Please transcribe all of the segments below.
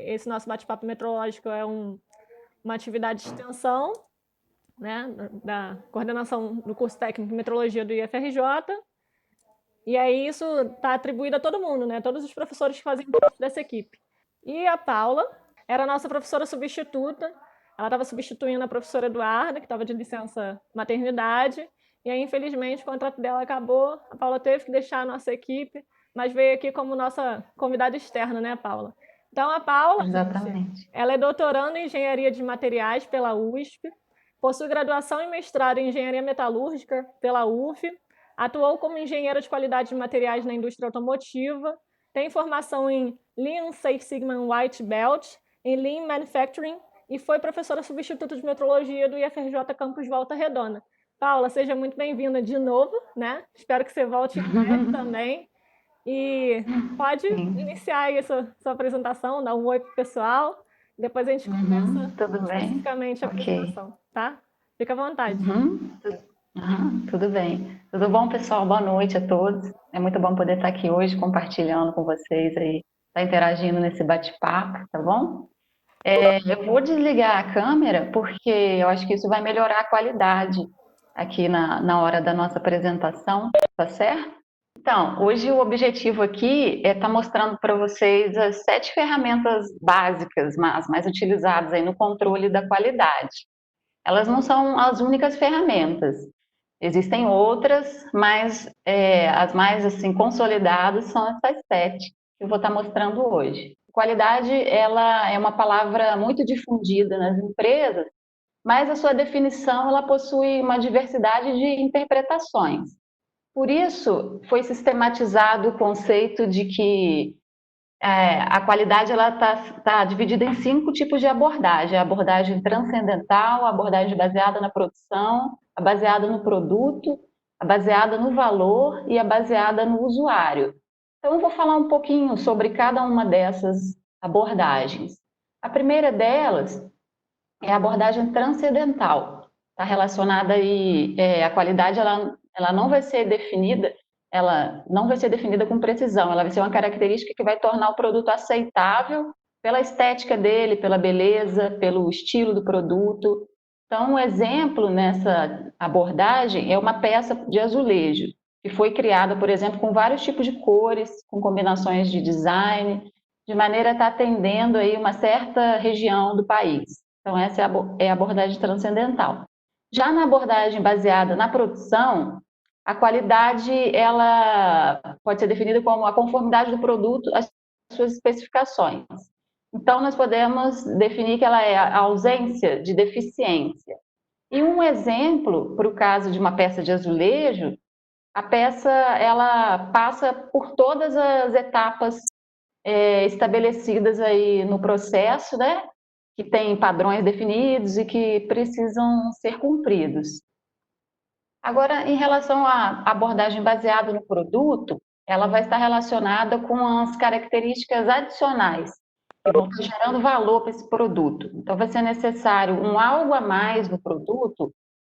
esse nosso bate-papo metrológico é uma atividade de extensão, né, da coordenação do curso técnico de metrologia do IFRJ. E aí isso está atribuído a todo mundo, né? Todos os professores que fazem parte dessa equipe. E a Paula era a nossa professora substituta. Ela estava substituindo a professora Eduarda, que estava de licença maternidade. E aí, infelizmente, o contrato dela acabou. A Paula teve que deixar a nossa equipe, mas veio aqui como nossa convidada externa, né, Paula? Então, a Paula, gente, ela é doutoranda em Engenharia de Materiais pela USP, possui graduação e mestrado em Engenharia Metalúrgica pela UF, atuou como engenheira de qualidade de materiais na indústria automotiva, tem formação em Lean Six Sigma White Belt, em Lean Manufacturing e foi professora substituta de metrologia do IFRJ Campus Volta Redonda. Paula, seja muito bem-vinda de novo, né? Espero que você volte em breve também. E pode iniciar aí a sua apresentação, dar um oi pro pessoal, depois a gente conversa tudo especificamente a apresentação, tá? Fica à vontade. Tudo bem. Tudo bom, pessoal? Boa noite a todos. É muito bom poder estar aqui hoje compartilhando com vocês aí, estar interagindo nesse bate-papo, tá bom? Eu vou desligar a câmera porque eu acho que isso vai melhorar a qualidade aqui na hora da nossa apresentação, tá certo? Então, hoje o objetivo aqui é estar mostrando para vocês as 7 ferramentas básicas, as mais utilizadas aí no controle da qualidade. Elas não são as únicas ferramentas. Existem outras, mas as mais assim consolidadas são essas 7 que eu vou estar mostrando hoje. Qualidade, ela é uma palavra muito difundida nas empresas, mas a sua definição ela possui uma diversidade de interpretações. Por isso, foi sistematizado o conceito de que a qualidade ela tá dividida em 5 tipos de abordagem: a abordagem transcendental, a abordagem baseada na produção, a baseada no produto, a baseada no valor e a baseada no usuário. Então, eu vou falar um pouquinho sobre cada uma dessas abordagens. A primeira delas é a abordagem transcendental. Está relacionada aí, a qualidade ela não vai ser definida, ela não vai ser definida com precisão, ela vai ser uma característica que vai tornar o produto aceitável pela estética dele, pela beleza, pelo estilo do produto. Então, um exemplo nessa abordagem é uma peça de azulejo, que foi criada, por exemplo, com vários tipos de cores, com combinações de design, de maneira a estar atendendo aí uma certa região do país. Então, essa é a abordagem transcendental. Já na abordagem baseada na produção, a qualidade ela pode ser definida como a conformidade do produto às suas especificações. Então, nós podemos definir que ela é a ausência de deficiência. E um exemplo, para o caso de uma peça de azulejo, a peça ela passa por todas as etapas estabelecidas aí no processo, né? Que tem padrões definidos e que precisam ser cumpridos. Agora, em relação à abordagem baseada no produto, ela vai estar relacionada com as características adicionais que vão estar gerando valor para esse produto. Então, vai ser necessário um algo a mais no produto,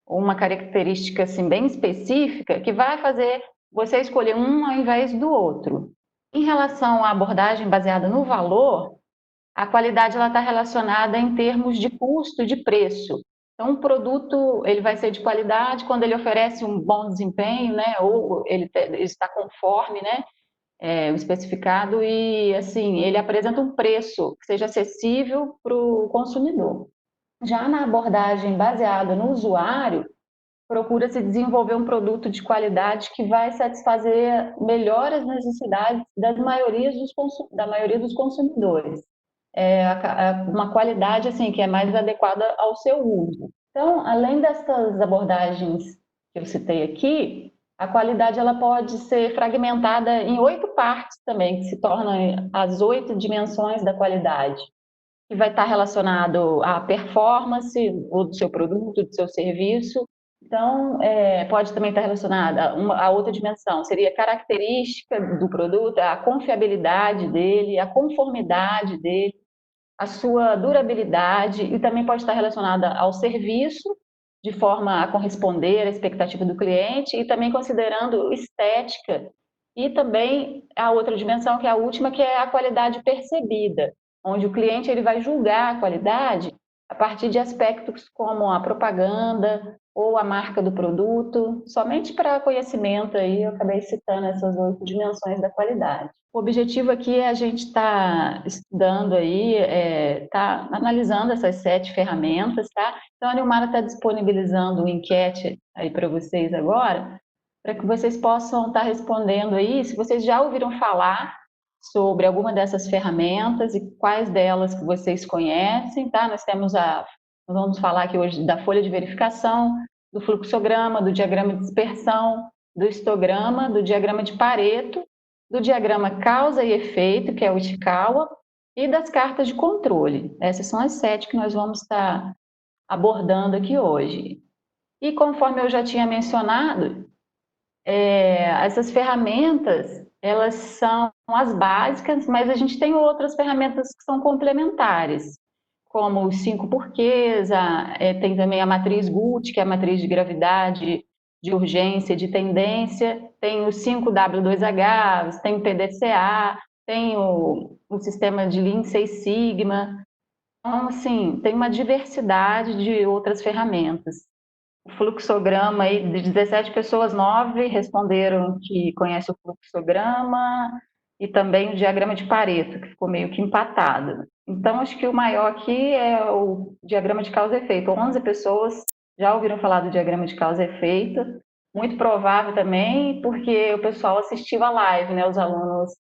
uma característica assim, bem específica, que vai fazer você escolher um ao invés do outro. Em relação à abordagem baseada no valor, a qualidade está relacionada em termos de custo e de preço. Então, um produto ele vai ser de qualidade quando ele oferece um bom desempenho, né? Ou ele está conforme, né? O especificado e assim ele apresenta um preço que seja acessível para o consumidor. Já na abordagem baseada no usuário, procura-se desenvolver um produto de qualidade que vai satisfazer melhor as necessidades da maioria dos consumidores. Uma qualidade assim que é mais adequada ao seu uso. Então, além dessas abordagens que eu citei aqui, a qualidade ela pode ser fragmentada em 8 partes também, que se tornam as 8 dimensões da qualidade, que vai estar relacionado à performance do seu produto, do seu serviço. Então, pode também estar relacionada a outra dimensão, seria a característica do produto, a confiabilidade dele, a conformidade dele, a sua durabilidade, e também pode estar relacionada ao serviço, de forma a corresponder à expectativa do cliente, e também considerando estética, e também a outra dimensão, que é a última, que é a qualidade percebida. onde o cliente ele vai julgar a qualidade a partir de aspectos como a propaganda ou a marca do produto, somente para conhecimento aí eu acabei citando essas 8 dimensões da qualidade. O objetivo aqui é a gente estar estudando aí, tá analisando essas 7 ferramentas, tá? Então a Nilmara está disponibilizando uma enquete aí para vocês agora, para que vocês possam estar respondendo aí, se vocês já ouviram falar sobre alguma dessas ferramentas e quais delas que vocês conhecem, tá? Nós vamos falar aqui hoje da folha de verificação, do fluxograma, do diagrama de dispersão, do histograma, do diagrama de Pareto, do diagrama causa e efeito, que é o Ishikawa, e das cartas de controle. Essas são as 7 que nós vamos estar abordando aqui hoje. E conforme eu já tinha mencionado, essas ferramentas, elas são as básicas, mas a gente tem outras ferramentas que são complementares, como os 5 porquês, tem também a matriz Guth, que é a matriz de gravidade, de urgência, de tendência, tem o 5W2H, tem o PDCA, tem o sistema de Lean Six Sigma. Então, assim, tem uma diversidade de outras ferramentas. O fluxograma aí, de 17 pessoas, 9 responderam que conhece o fluxograma e também o diagrama de Pareto, que ficou meio que empatado. Então, acho que o maior aqui é o diagrama de causa e efeito. 11 pessoas já ouviram falar do diagrama de causa e efeito. Muito provável também, porque o pessoal assistiu a live, né? Os alunos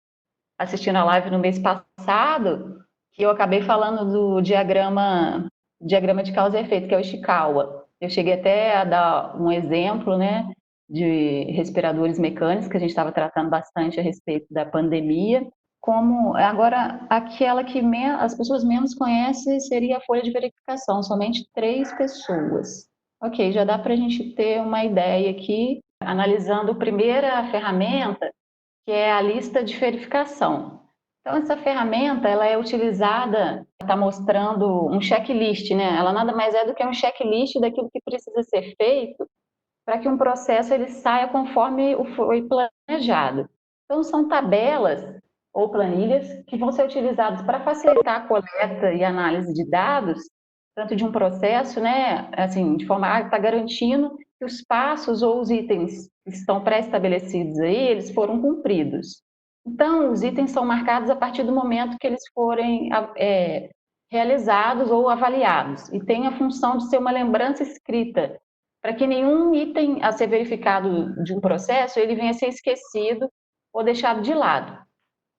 assistindo a live no mês passado, que eu acabei falando do diagrama de causa e efeito, que é o Ishikawa. Eu cheguei até a dar um exemplo, né, de respiradores mecânicos, que a gente estava tratando bastante a respeito da pandemia. Como agora, aquela que as pessoas menos conhecem seria a folha de verificação, somente 3 pessoas. Ok, já dá para a gente ter uma ideia aqui, analisando a primeira ferramenta, que é a lista de verificação. Então, essa ferramenta ela é utilizada, está mostrando um checklist, né? Ela nada mais é do que um checklist daquilo que precisa ser feito para que um processo ele saia conforme foi planejado. Então, são tabelas ou planilhas que vão ser utilizadas para facilitar a coleta e análise de dados, tanto de um processo, né? Assim, de forma a estar garantindo que os passos ou os itens que estão pré-estabelecidos aí, eles foram cumpridos. Então, os itens são marcados a partir do momento que eles forem realizados ou avaliados, e tem a função de ser uma lembrança escrita, para que nenhum item a ser verificado de um processo, ele venha a ser esquecido ou deixado de lado.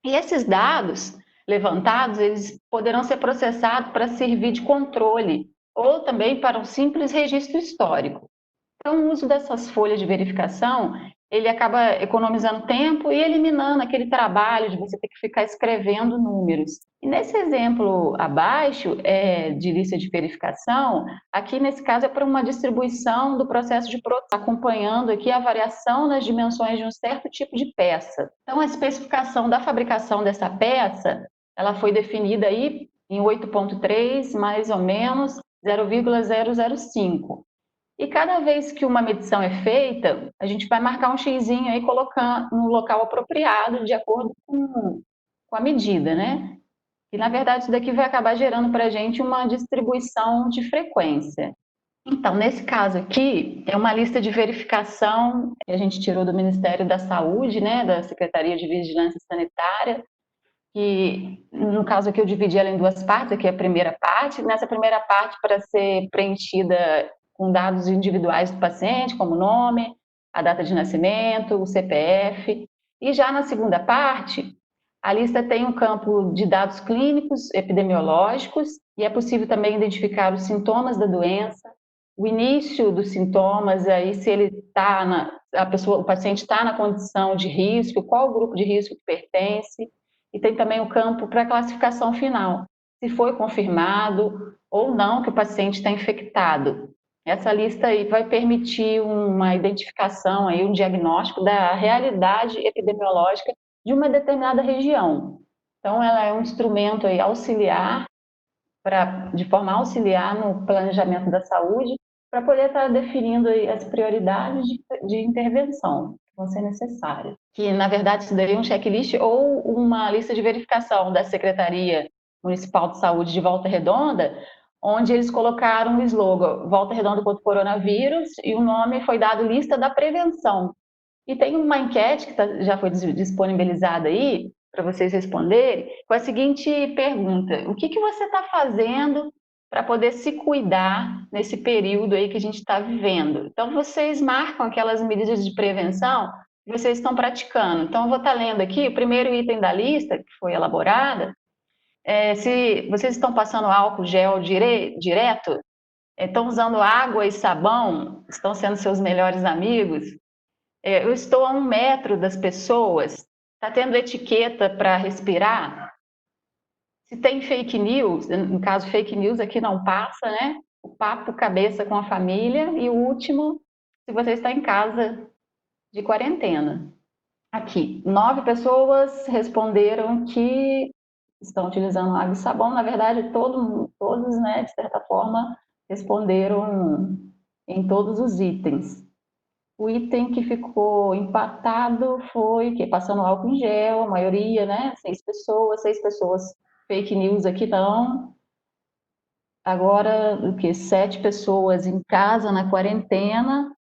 E esses dados levantados, eles poderão ser processados para servir de controle, ou também para um simples registro histórico. Então, o uso dessas folhas de verificação, ele acaba economizando tempo e eliminando aquele trabalho de você ter que ficar escrevendo números. E nesse exemplo abaixo, de lista de verificação, aqui nesse caso é para uma distribuição do processo de produção, acompanhando aqui a variação nas dimensões de um certo tipo de peça. Então, a especificação da fabricação dessa peça, ela foi definida aí em 8.3, mais ou menos 0,005. E cada vez que uma medição é feita, a gente vai marcar um xizinho aí colocando no local apropriado, de acordo com a medida, né? E, na verdade, isso daqui vai acabar gerando para a gente uma distribuição de frequência. Então, nesse caso aqui, é uma lista de verificação que a gente tirou do Ministério da Saúde, né, da Secretaria de Vigilância Sanitária, que, no caso aqui, eu dividi ela em 2 partes, aqui é a primeira parte. Nessa primeira parte, para ser preenchida com dados individuais do paciente, como o nome, a data de nascimento, o CPF. E já na segunda parte, a lista tem um campo de dados clínicos, epidemiológicos, e é possível também identificar os sintomas da doença, o início dos sintomas, aí se ele está o paciente está na condição de risco, qual o grupo de risco que pertence, e tem também o campo para classificação final, se foi confirmado ou não que o paciente está infectado. Essa lista aí vai permitir uma identificação, aí, um diagnóstico da realidade epidemiológica de uma determinada região. Então, ela é um instrumento aí auxiliar, de forma auxiliar no planejamento da saúde, para poder estar definindo aí as prioridades de intervenção que vão ser necessárias. Que, na verdade, isso daí é um checklist ou uma lista de verificação da Secretaria Municipal de Saúde de Volta Redonda, onde eles colocaram o slogan Volta Redonda contra o coronavírus, e o nome foi dado Lista da Prevenção. E tem uma enquete que já foi disponibilizada aí, para vocês responderem, com a seguinte pergunta: o que você está fazendo para poder se cuidar nesse período aí que a gente está vivendo? Então, vocês marcam aquelas medidas de prevenção que vocês estão praticando. Então, eu vou estar lendo aqui o primeiro item da lista que foi elaborada. Se vocês estão passando álcool gel direto, estão usando água e sabão, estão sendo seus melhores amigos, eu estou a 1 metro das pessoas, está tendo etiqueta para respirar, se tem fake news, no caso fake news aqui não passa, né? O papo cabeça com a família, e o último, se você está em casa de quarentena. Aqui, 9 pessoas responderam que estão utilizando água e sabão. Na verdade, todos, né, de certa forma, responderam em todos os itens. O item que ficou empatado foi que passando álcool em gel, a maioria, né? 6 pessoas fake news aqui não. Agora, o que? 7 pessoas em casa na quarentena.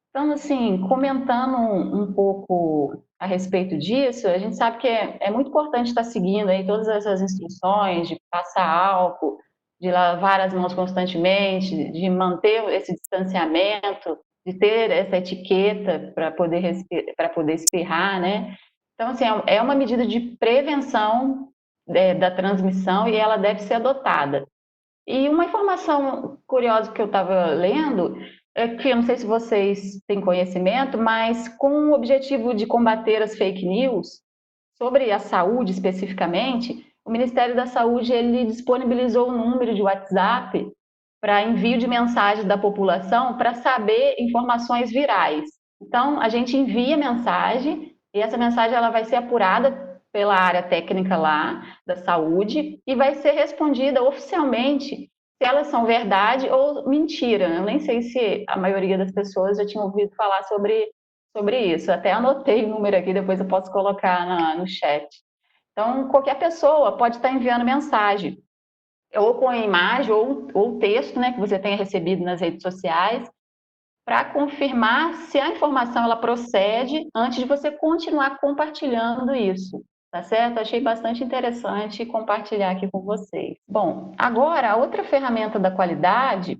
Então, assim, comentando um pouco a respeito disso, a gente sabe que é muito importante estar seguindo aí todas essas instruções de passar álcool, de lavar as mãos constantemente, de manter esse distanciamento, de ter essa etiqueta para poder espirrar, né? Então, assim, é uma medida de prevenção da transmissão e ela deve ser adotada. E uma informação curiosa que eu estava lendo é que, eu não sei se vocês têm conhecimento, mas com o objetivo de combater as fake news sobre a saúde especificamente, o Ministério da Saúde ele disponibilizou um número de WhatsApp para envio de mensagem da população para saber informações virais. Então, a gente envia mensagem e essa mensagem ela vai ser apurada pela área técnica lá da saúde e vai ser respondida oficialmente se elas são verdade ou mentira. Eu nem sei se a maioria das pessoas já tinha ouvido falar sobre isso. Até anotei o número aqui, depois eu posso colocar no chat. Então, qualquer pessoa pode estar enviando mensagem, ou com a imagem ou texto, né, que você tenha recebido nas redes sociais, para confirmar se a informação ela procede antes de você continuar compartilhando isso, tá certo? Achei bastante interessante compartilhar aqui com vocês. Bom, agora a outra ferramenta da qualidade,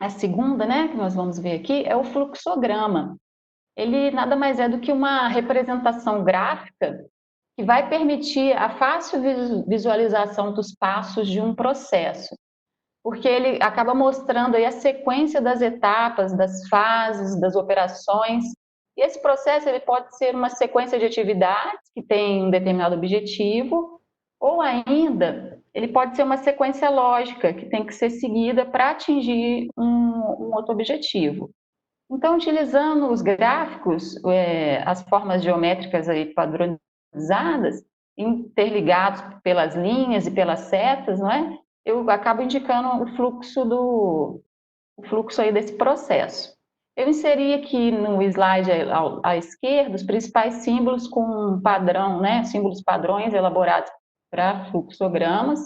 a segunda, né, que nós vamos ver aqui, é o fluxograma. Ele nada mais é do que uma representação gráfica que vai permitir a fácil visualização dos passos de um processo, porque ele acaba mostrando aí a sequência das etapas, das fases, das operações. E esse processo ele pode ser uma sequência de atividades que tem um determinado objetivo, ou ainda ele pode ser uma sequência lógica que tem que ser seguida para atingir um outro objetivo. Então, utilizando os gráficos, as formas geométricas aí padronizadas, interligados pelas linhas e pelas setas, não é? Eu acabo indicando o fluxo aí desse processo. Eu inseri aqui no slide à esquerda os principais símbolos com padrão, né? Símbolos padrões elaborados para fluxogramas.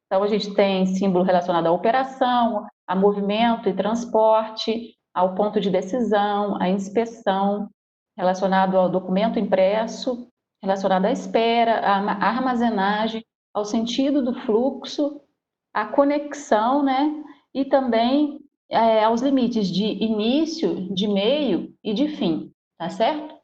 Então, a gente tem símbolo relacionado à operação, a movimento e transporte, ao ponto de decisão, à inspeção, relacionado ao documento impresso, relacionado à espera, à armazenagem, ao sentido do fluxo, à conexão, né? E também aos limites de início, de meio e de fim, tá certo?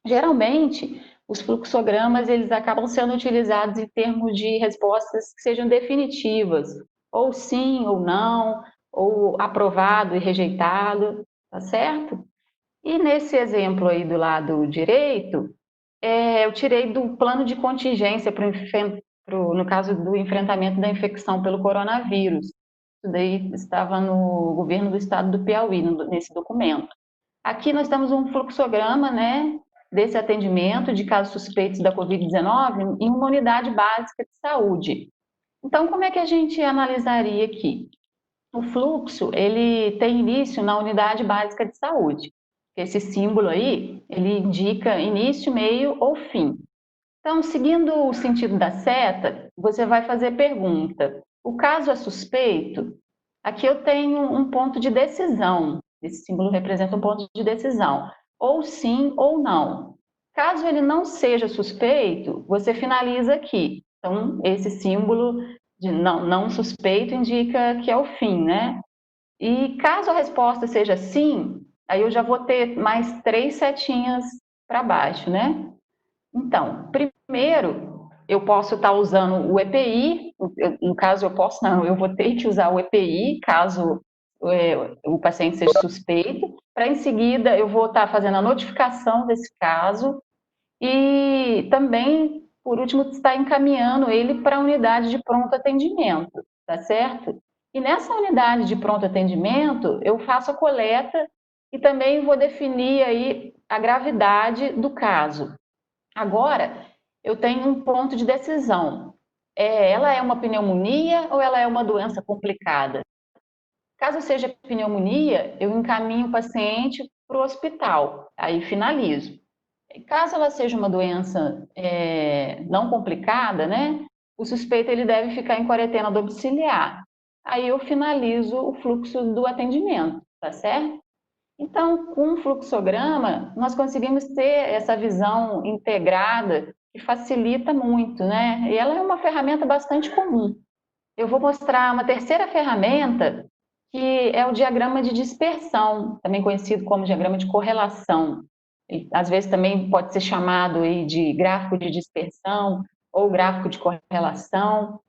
Geralmente, os fluxogramas eles acabam sendo utilizados em termos de respostas que sejam definitivas, ou sim ou não, ou aprovado e rejeitado, tá certo? E nesse exemplo aí do lado direito, eu tirei do plano de contingência no caso do enfrentamento da infecção pelo coronavírus. Isso daí estava no governo do estado do Piauí, nesse documento. Aqui nós temos um fluxograma, né, desse atendimento de casos suspeitos da Covid-19 em uma unidade básica de saúde. Então, como é que a gente analisaria aqui? O fluxo, ele tem início na unidade básica de saúde. Esse símbolo aí, ele indica início, meio ou fim. Então, seguindo o sentido da seta, você vai fazer pergunta. O caso é suspeito? Aqui eu tenho um ponto de decisão. Esse símbolo representa um ponto de decisão. Ou sim ou não. Caso ele não seja suspeito, você finaliza aqui. Então, esse símbolo de não suspeito indica que é o fim, né? E caso a resposta seja sim, aí eu já vou ter mais 3 setinhas para baixo, né? Então, primeiro, eu posso estar usando o EPI, no caso eu posso não, eu vou ter que usar o EPI, caso o paciente seja suspeito, para em seguida eu vou estar fazendo a notificação desse caso e também, por último, estar encaminhando ele para a unidade de pronto atendimento, tá certo? E nessa unidade de pronto atendimento, eu faço a coleta e também vou definir aí a gravidade do caso. Agora, eu tenho um ponto de decisão. Ela é uma pneumonia ou ela é uma doença complicada? Caso seja pneumonia, eu encaminho o paciente para o hospital, aí finalizo. Caso ela seja uma doença não complicada, né? O suspeito ele deve ficar em quarentena domiciliar. Aí eu finalizo o fluxo do atendimento, tá certo? Então, com o fluxograma, nós conseguimos ter essa visão integrada que facilita muito, né? E ela é uma ferramenta bastante comum. Eu vou mostrar uma terceira ferramenta, que é o diagrama de dispersão, também conhecido como diagrama de correlação. E, às vezes também pode ser chamado aí de gráfico de dispersão ou gráfico de correlação.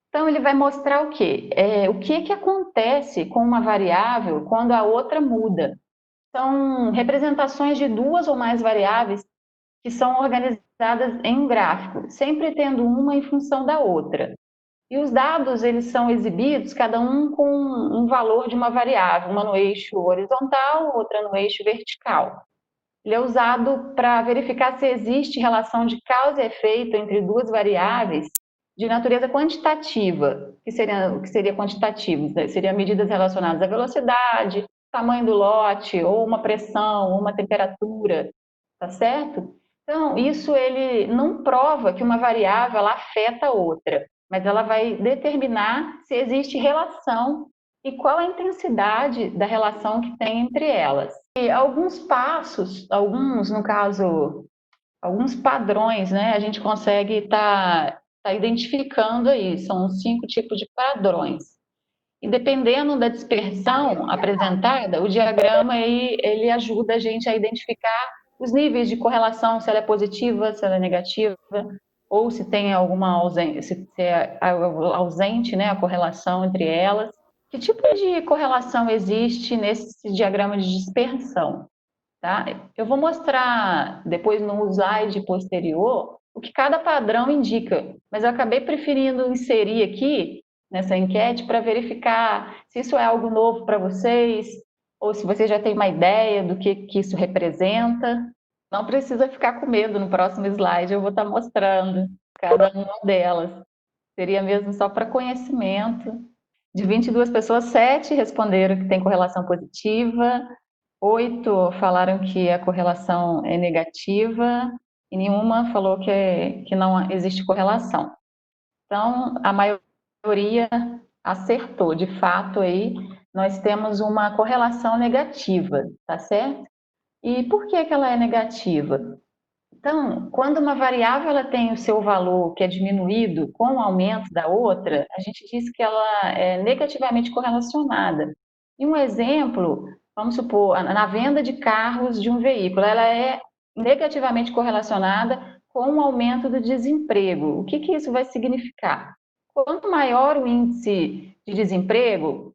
Então, ele vai mostrar o quê? O que que acontece com uma variável quando a outra muda. São representações de duas ou mais variáveis que são organizadas em um gráfico, sempre tendo uma em função da outra. E os dados, eles são exibidos, cada um com um valor de uma variável, uma no eixo horizontal, outra no eixo vertical. Ele é usado para verificar se existe relação de causa e efeito entre duas variáveis de natureza quantitativa. O que seria quantitativo? Seriam medidas relacionadas à velocidade, tamanho do lote, ou uma pressão, ou uma temperatura, tá certo? Então, isso ele não prova que uma variável ela afeta a outra, mas ela vai determinar se existe relação e qual a intensidade da relação que tem entre elas. E alguns passos, no caso, alguns padrões, né, a gente consegue tá identificando aí, são 5 tipos de padrões. E dependendo da dispersão apresentada, o diagrama aí, ele ajuda a gente a identificar os níveis de correlação, se ela é positiva, se ela é negativa, ou se tem alguma ausência, se é ausente, né, a correlação entre elas. Que tipo de correlação existe nesse diagrama de dispersão? Tá? Eu vou mostrar depois no slide posterior o que cada padrão indica, mas eu acabei preferindo inserir aqui nessa enquete para verificar se isso é algo novo para vocês ou se você já tem uma ideia do que isso representa. Não precisa ficar com medo, no próximo slide eu vou estar mostrando cada uma delas. Seria mesmo só para conhecimento. De 22 pessoas, 7 responderam que tem correlação positiva, 8 falaram que a correlação é negativa e nenhuma falou que não existe correlação. Então, a maioria acertou. De fato, aí, nós temos uma correlação negativa, tá certo? E por que ela é negativa? Então, quando uma variável ela tem o seu valor que é diminuído com o aumento da outra, a gente diz que ela é negativamente correlacionada. E um exemplo, vamos supor, na venda de carros de um veículo, ela é negativamente correlacionada com o aumento do desemprego. O que que isso vai significar? Quanto maior o índice de desemprego,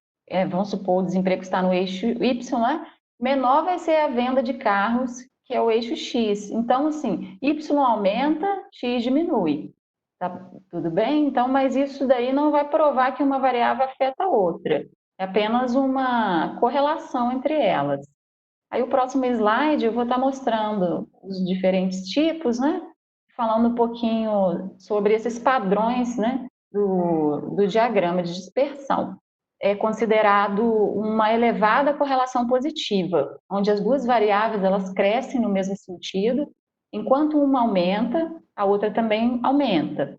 vamos supor, o desemprego está no eixo Y, né? Menor vai ser a venda de carros, que é o eixo X. Então, assim, Y aumenta, X diminui. Tá tudo bem? Então, mas isso daí não vai provar que uma variável afeta a outra. É apenas uma correlação entre elas. Aí o próximo slide eu vou estar mostrando os diferentes tipos, né? Falando um pouquinho sobre esses padrões, né? Do diagrama de dispersão. É considerado uma elevada correlação positiva, onde as duas variáveis elas crescem no mesmo sentido Enquanto uma aumenta, a outra também aumenta.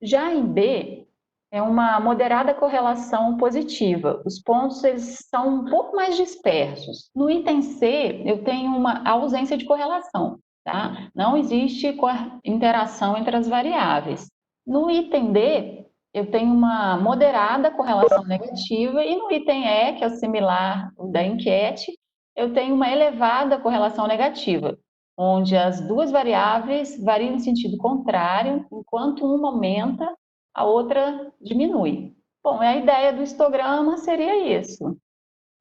Já em B, é uma moderada correlação positiva. Os pontos eles são um pouco mais dispersos. No item C, eu tenho uma ausência de correlação, tá? Não existe interação entre as variáveis. No item D, eu tenho uma moderada correlação negativa e no item E, que é o similar da enquete, eu tenho uma elevada correlação negativa, onde as duas variáveis variam em sentido contrário, enquanto uma aumenta, a outra diminui. Bom, a ideia do histograma seria isso.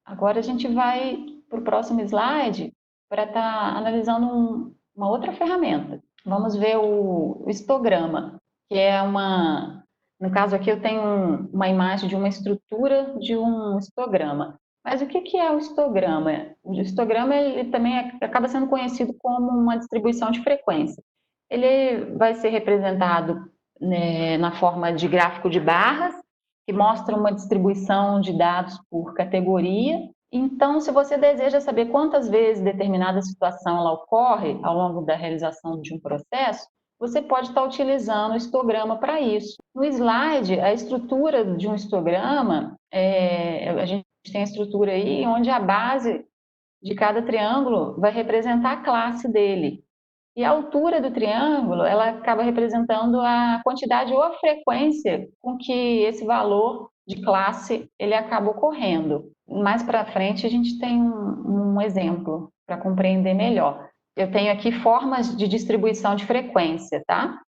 Agora a gente vai para o próximo slide para estar analisando uma outra ferramenta. Vamos ver o histograma, que é uma... No caso aqui eu tenho uma imagem de uma estrutura de um histograma. Mas o que é o histograma? O histograma ele também acaba sendo conhecido como uma distribuição de frequência. Ele vai ser representado, né, na forma de gráfico de barras, que mostra uma distribuição de dados por categoria. Então, se você deseja saber quantas vezes determinada situação ela ocorre ao longo da realização de um processo, você pode estar utilizando o histograma para isso. No slide, a estrutura de um histograma, a gente tem a estrutura aí onde a base de cada triângulo vai representar a classe dele. E a altura do triângulo, ela acaba representando a quantidade ou a frequência com que esse valor de classe ele acaba ocorrendo. Mais para frente a gente tem um exemplo para compreender melhor. Eu tenho aqui formas de distribuição de frequência, tá?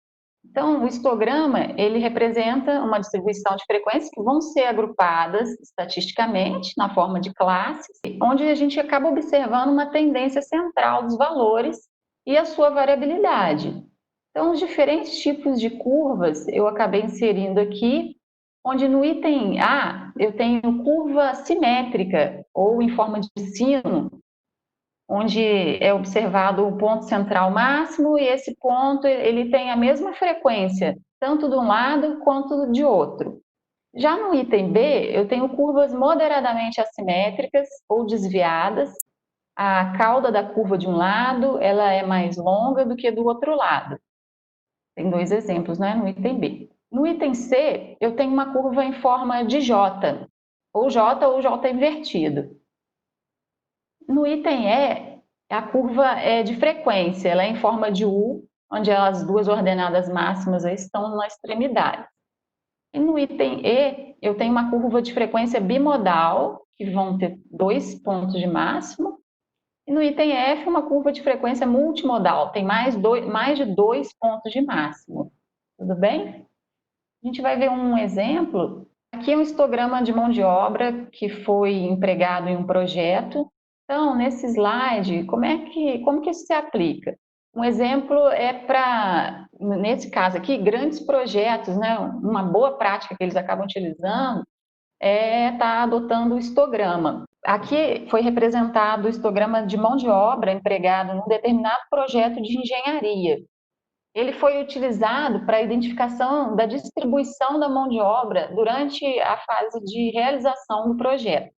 Então, o histograma, ele representa uma distribuição de frequências que vão ser agrupadas estatisticamente na forma de classes, onde a gente acaba observando uma tendência central dos valores e a sua variabilidade. Então, os diferentes tipos de curvas eu acabei inserindo aqui, onde no item A eu tenho curva simétrica ou em forma de sino, onde é observado o ponto central máximo e esse ponto ele tem a mesma frequência, tanto de um lado quanto de outro. Já no item B, eu tenho curvas moderadamente assimétricas ou desviadas. A cauda da curva de um lado, ela é mais longa do que do outro lado. Tem dois exemplos, né, no item B. No item C, eu tenho uma curva em forma de J, ou J invertido. No item E, a curva é de frequência, ela é em forma de U, onde as duas ordenadas máximas estão na extremidade. E no item E, eu tenho uma curva de frequência bimodal, que vão ter 2 pontos de máximo. E no item F, uma curva de frequência multimodal, tem mais de 2 pontos de máximo. Tudo bem? A gente vai ver um exemplo. Aqui é um histograma de mão de obra que foi empregado em um projeto. Então, nesse slide, como que isso se aplica? Um exemplo é para, nesse caso aqui, grandes projetos, né? Uma boa prática que eles acabam utilizando é estar adotando o histograma. Aqui foi representado o histograma de mão de obra empregado num determinado projeto de engenharia. Ele foi utilizado para a identificação da distribuição da mão de obra durante a fase de realização do projeto.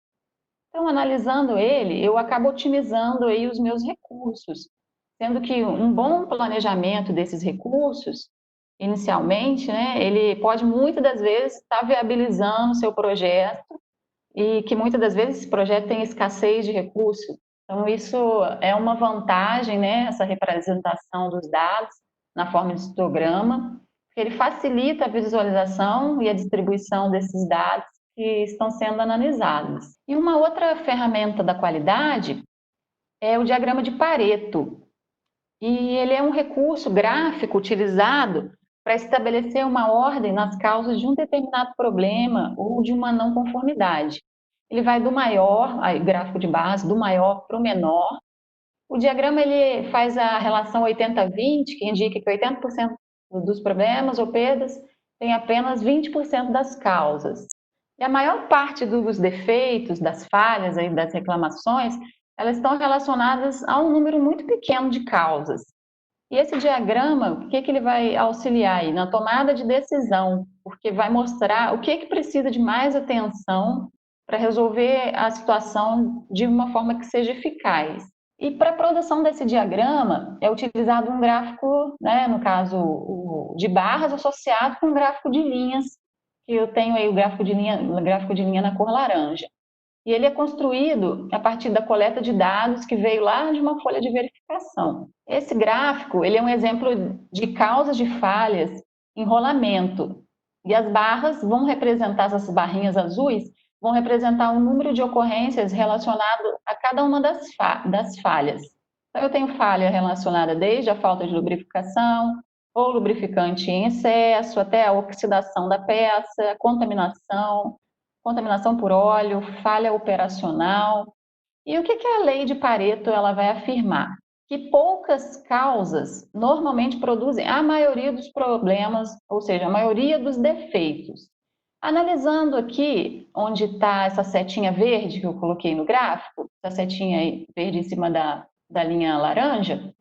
Então, analisando ele, eu acabo otimizando aí os meus recursos, sendo que um bom planejamento desses recursos, inicialmente, né, ele pode muitas das vezes estar viabilizando o seu projeto e que muitas das vezes esse projeto tem escassez de recursos. Então, isso é uma vantagem, né, essa representação dos dados na forma de histograma, porque ele facilita a visualização e a distribuição desses dados que estão sendo analisados. E uma outra ferramenta da qualidade é o diagrama de Pareto. E ele é um recurso gráfico utilizado para estabelecer uma ordem nas causas de um determinado problema ou de uma não conformidade. Ele vai do maior, gráfico de base, do maior para o menor. O diagrama ele faz a relação 80-20, que indica que 80% dos problemas ou perdas tem apenas 20% das causas. E a maior parte dos defeitos, das falhas, aí, das reclamações, elas estão relacionadas a um número muito pequeno de causas. E esse diagrama, o que ele vai auxiliar aí? Na tomada de decisão, porque vai mostrar o que precisa de mais atenção para resolver a situação de uma forma que seja eficaz. E para a produção desse diagrama é utilizado um gráfico, né, no caso o de barras associado com um gráfico de linhas, que eu tenho aí o gráfico de linha na cor laranja. E ele é construído a partir da coleta de dados que veio lá de uma folha de verificação. Esse gráfico, ele é um exemplo de causas de falhas em rolamento. E as barras vão representar, essas barrinhas azuis, vão representar o número de ocorrências relacionado a cada uma das falhas. Então, eu tenho falha relacionada desde a falta de lubrificação, ou lubrificante em excesso, até a oxidação da peça, a contaminação por óleo, falha operacional. E o que a lei de Pareto ela vai afirmar? Que poucas causas normalmente produzem a maioria dos problemas, ou seja, a maioria dos defeitos. Analisando aqui, onde está essa setinha verde que eu coloquei no gráfico, essa setinha verde em cima da linha laranja,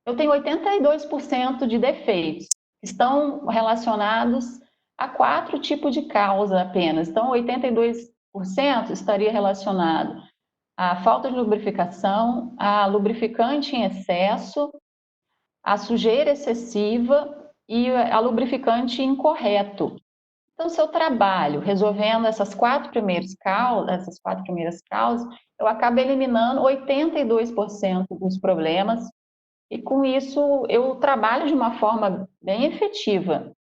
eu tenho 82% de defeitos que estão relacionados a 4 tipos de causa apenas. Então, 82% estaria relacionado à falta de lubrificação, a lubrificante em excesso, a sujeira excessiva e a lubrificante incorreto. Então, se eu trabalho resolvendo essas quatro primeiras causas, eu acabo eliminando 82% dos problemas e, com isso, eu trabalho de uma forma bem efetiva.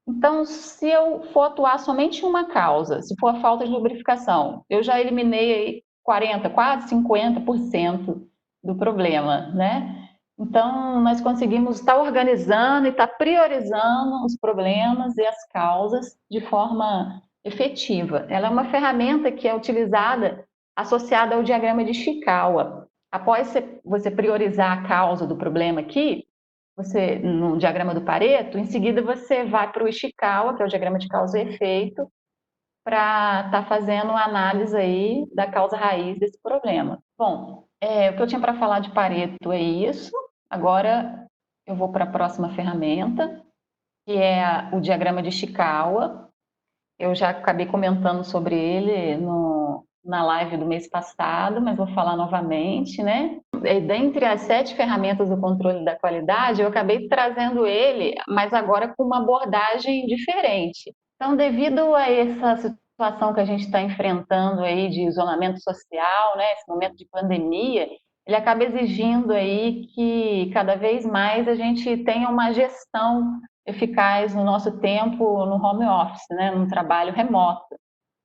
Então, se eu for atuar somente em uma causa, se for a falta de lubrificação, eu já eliminei 40, quase 50% do problema, né? Então, nós conseguimos estar organizando e estar priorizando os problemas e as causas de forma efetiva. Ela é uma ferramenta que é utilizada associada ao diagrama de Chikawa. Após você priorizar a causa do problema aqui, você no diagrama do Pareto, em seguida você vai para o Ishikawa, que é o diagrama de causa e efeito, para estar fazendo uma análise aí da causa raiz desse problema. Bom, o que eu tinha para falar de Pareto é isso. Agora eu vou para a próxima ferramenta, que é o diagrama de Ishikawa. Eu já acabei comentando sobre ele na live do mês passado, mas vou falar novamente, né? Dentre as 7 ferramentas do controle da qualidade, eu acabei trazendo ele, mas agora com uma abordagem diferente. Então, devido a essa situação que a gente está enfrentando aí de isolamento social, né, esse momento de pandemia, ele acaba exigindo aí que cada vez mais a gente tenha uma gestão eficaz no nosso tempo no home office, né, no trabalho remoto,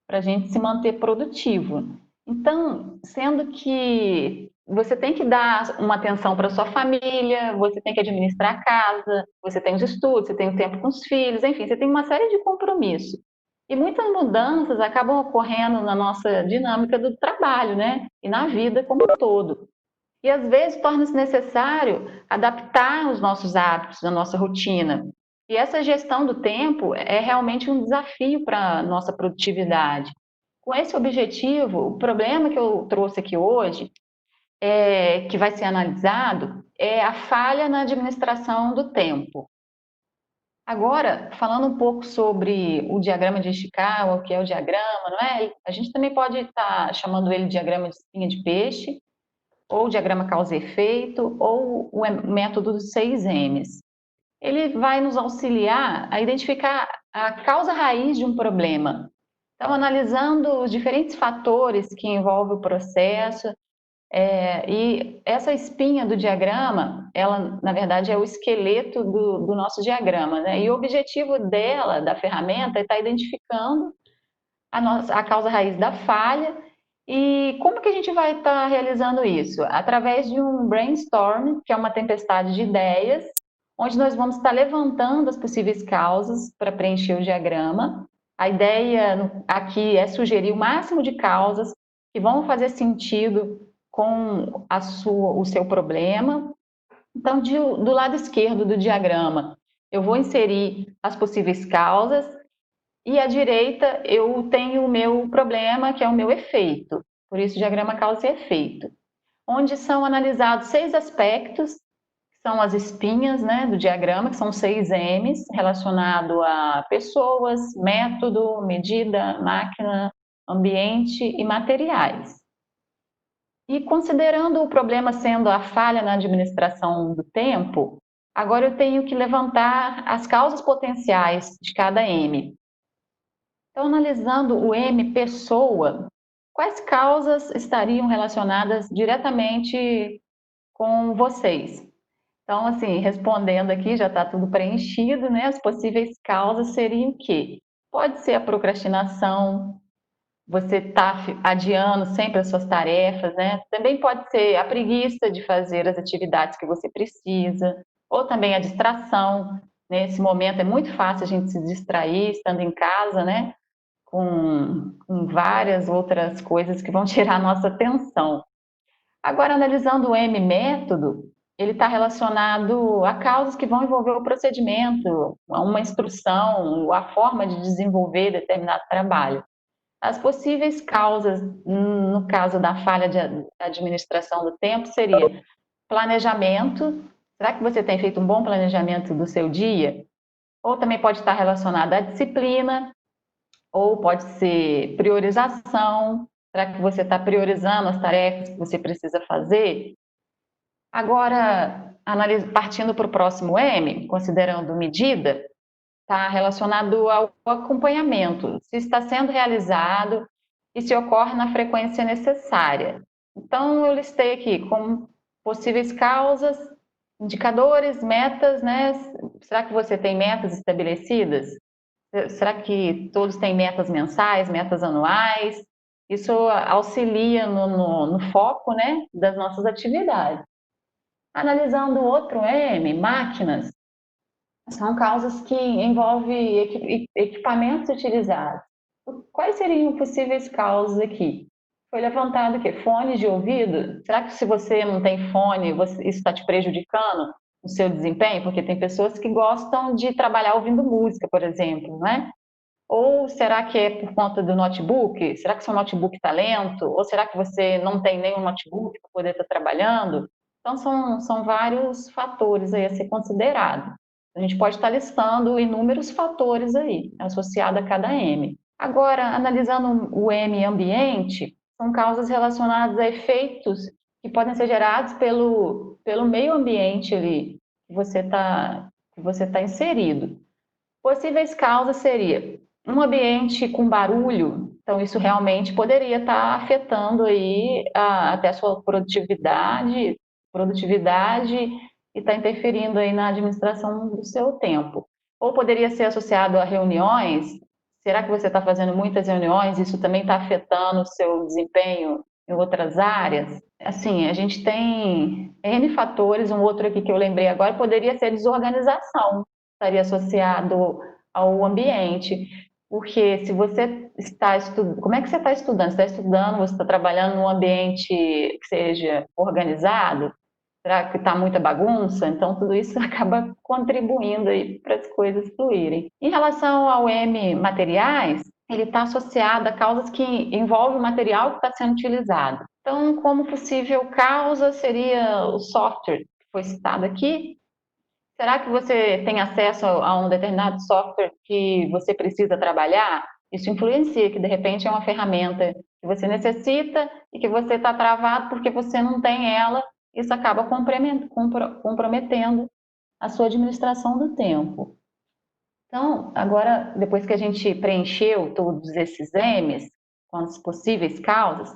para a gente se manter produtivo. Então, sendo que você tem que dar uma atenção para sua família, você tem que administrar a casa, você tem os estudos, você tem o tempo com os filhos, enfim, você tem uma série de compromissos. E muitas mudanças acabam ocorrendo na nossa dinâmica do trabalho, né? E na vida como um todo. E às vezes torna-se necessário adaptar os nossos hábitos, a nossa rotina. E essa gestão do tempo é realmente um desafio para a nossa produtividade. Com esse objetivo, o problema que eu trouxe aqui hoje, que vai ser analisado, é a falha na administração do tempo. Agora, falando um pouco sobre o diagrama de Ishikawa, o que é o diagrama, não é? A gente também pode estar chamando ele de diagrama de espinha de peixe, ou diagrama causa e efeito, ou o método dos 6 M's. Ele vai nos auxiliar a identificar a causa raiz de um problema. Então, analisando os diferentes fatores que envolvem o processo, e essa espinha do diagrama, ela, na verdade, é o esqueleto do nosso diagrama, né? E o objetivo dela, da ferramenta, é estar identificando a causa raiz da falha. E como que a gente vai estar realizando isso? Através de um brainstorm, que é uma tempestade de ideias, onde nós vamos estar levantando as possíveis causas para preencher o diagrama. A ideia aqui é sugerir o máximo de causas que vão fazer sentido com o seu problema. Então, do lado esquerdo do diagrama, eu vou inserir as possíveis causas, e à direita eu tenho o meu problema, que é o meu efeito. Por isso, diagrama causa e efeito. Onde são analisados 6 aspectos, que são as espinhas, né, do diagrama, que são 6 M's, relacionado a pessoas, método, medida, máquina, ambiente e materiais. E considerando o problema sendo a falha na administração do tempo, agora eu tenho que levantar as causas potenciais de cada M. Então, analisando o M pessoa, quais causas estariam relacionadas diretamente com vocês? Então, assim, respondendo aqui, já está tudo preenchido, né? As possíveis causas seriam o quê? Pode ser a procrastinação, você está adiando sempre as suas tarefas, né? Também pode ser a preguiça de fazer as atividades que você precisa, ou também a distração. Nesse momento é muito fácil a gente se distrair estando em casa, né? Com várias outras coisas que vão tirar a nossa atenção. Agora, analisando o M método, ele está relacionado a causas que vão envolver o procedimento, uma instrução, a forma de desenvolver determinado trabalho. As possíveis causas, no caso da falha de administração do tempo, seria planejamento. Será que você tem feito um bom planejamento do seu dia? Ou também pode estar relacionado à disciplina, ou pode ser priorização. Será que você está priorizando as tarefas que você precisa fazer? Agora, partindo para o próximo M, considerando medida, está relacionado ao acompanhamento, se está sendo realizado e se ocorre na frequência necessária. Então, eu listei aqui como possíveis causas, indicadores, metas, né? Será que você tem metas estabelecidas? Será que todos têm metas mensais, metas anuais? Isso auxilia no foco, né, das nossas atividades. Analisando o outro M, máquinas, são causas que envolvem equipamentos utilizados. Quais seriam possíveis causas aqui? Foi levantado o quê? Fones de ouvido? Será que se você não tem fone, isso está te prejudicando no seu desempenho? Porque tem pessoas que gostam de trabalhar ouvindo música, por exemplo, né? Ou será que é por conta do notebook? Será que seu notebook está lento? Ou será que você não tem nenhum notebook para poder estar trabalhando? Então, são vários fatores aí a ser considerado. A gente pode estar listando inúmeros fatores aí, associados a cada M. Agora, analisando o M ambiente, são causas relacionadas a efeitos que podem ser gerados pelo meio ambiente ali que você tá inserido. Possíveis causas seria um ambiente com barulho, então isso realmente poderia estar afetando aí até a sua produtividade e está interferindo aí na administração do seu tempo. Ou poderia ser associado a reuniões. Será que você está fazendo muitas reuniões? Isso também está afetando o seu desempenho em outras áreas? Assim, a gente tem N fatores, um outro aqui que eu lembrei agora poderia ser desorganização, estaria associado ao ambiente, porque se você está estudando, como é que você está estudando? Você está estudando, você está trabalhando num ambiente que seja organizado? Será que está muita bagunça? Então, tudo isso acaba contribuindo aí para as coisas fluírem. Em relação ao M materiais, ele está associado a causas que envolvem o material que está sendo utilizado. Então, como possível causa seria o software que foi citado aqui. Será que você tem acesso a um determinado software que você precisa trabalhar? Isso influencia, que de repente é uma ferramenta que você necessita e que você está travado porque você não tem ela. Isso acaba comprometendo a sua administração do tempo. Então, agora, depois que a gente preencheu todos esses M's, com as possíveis causas,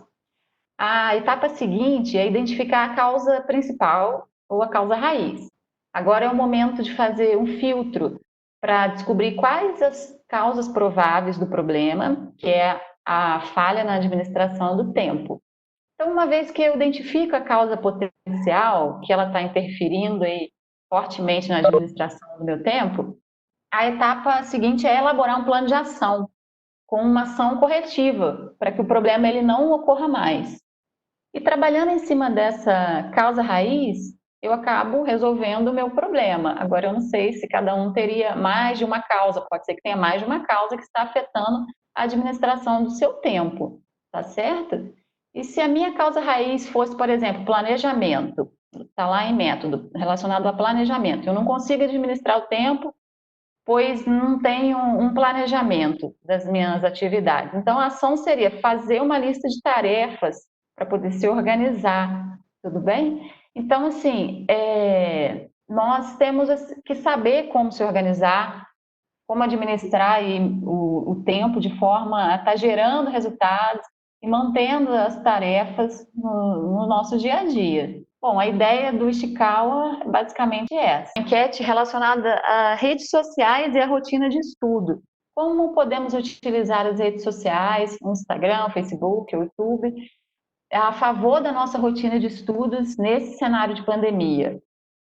a etapa seguinte é identificar a causa principal ou a causa raiz. Agora é o momento de fazer um filtro para descobrir quais as causas prováveis do problema, que é a falha na administração do tempo. Então, uma vez que eu identifico a causa potencial, que ela está interferindo aí fortemente na administração do meu tempo, a etapa seguinte é elaborar um plano de ação com uma ação corretiva para que o problema ele não ocorra mais. E trabalhando em cima dessa causa raiz, eu acabo resolvendo o meu problema. Agora, eu não sei se cada um teria mais de uma causa, pode ser que tenha mais de uma causa que está afetando a administração do seu tempo, tá certo? E se a minha causa raiz fosse, por exemplo, planejamento, está lá em método, relacionado a planejamento, eu não consigo administrar o tempo, pois não tenho um planejamento das minhas atividades. Então, a ação seria fazer uma lista de tarefas para poder se organizar, tudo bem? Então, assim, nós temos que saber como se organizar, como administrar aí o tempo de forma a estar gerando resultados e mantendo as tarefas no nosso dia a dia. Bom, a ideia do Ishikawa é basicamente essa. Enquete relacionada a redes sociais e a rotina de estudo. Como podemos utilizar as redes sociais, o Instagram, o Facebook, o YouTube, a favor da nossa rotina de estudos nesse cenário de pandemia?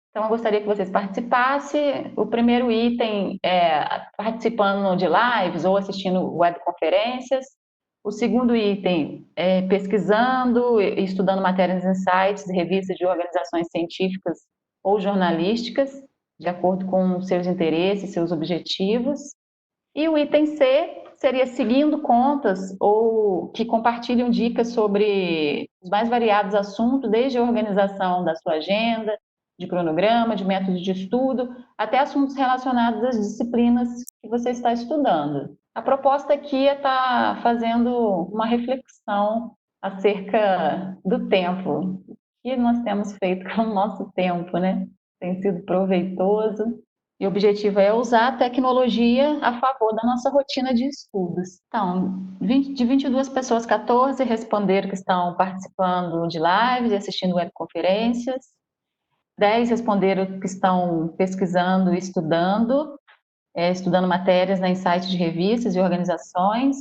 Então, eu gostaria que vocês participassem. O primeiro item é participando de lives ou assistindo webconferências. O segundo item é pesquisando e estudando matérias em sites e revistas de organizações científicas ou jornalísticas, de acordo com seus interesses, seus objetivos. E o item C seria seguindo contas ou que compartilham dicas sobre os mais variados assuntos, desde a organização da sua agenda, de cronograma, de método de estudo, até assuntos relacionados às disciplinas que você está estudando. A proposta aqui é estar fazendo uma reflexão acerca do tempo, o que nós temos feito com o nosso tempo, né? Tem sido proveitoso. E o objetivo é usar a tecnologia a favor da nossa rotina de estudos. Então, de 22 pessoas, 14 responderam que estão participando de lives e assistindo webconferências. 10 responderam que estão pesquisando e estudando, estudando matérias em sites de revistas e organizações.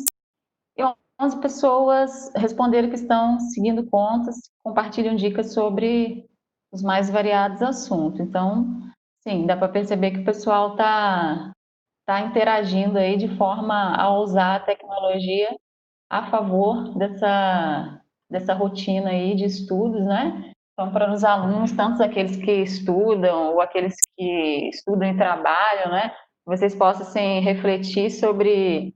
E 11 pessoas responderam que estão seguindo contas, compartilham dicas sobre os mais variados assuntos. Então, sim, dá para perceber que o pessoal tá interagindo aí de forma a usar a tecnologia a favor dessa rotina aí de estudos, né? Então, para os alunos, tanto aqueles que estudam ou aqueles que estudam e trabalham, né? Vocês possam, assim, refletir sobre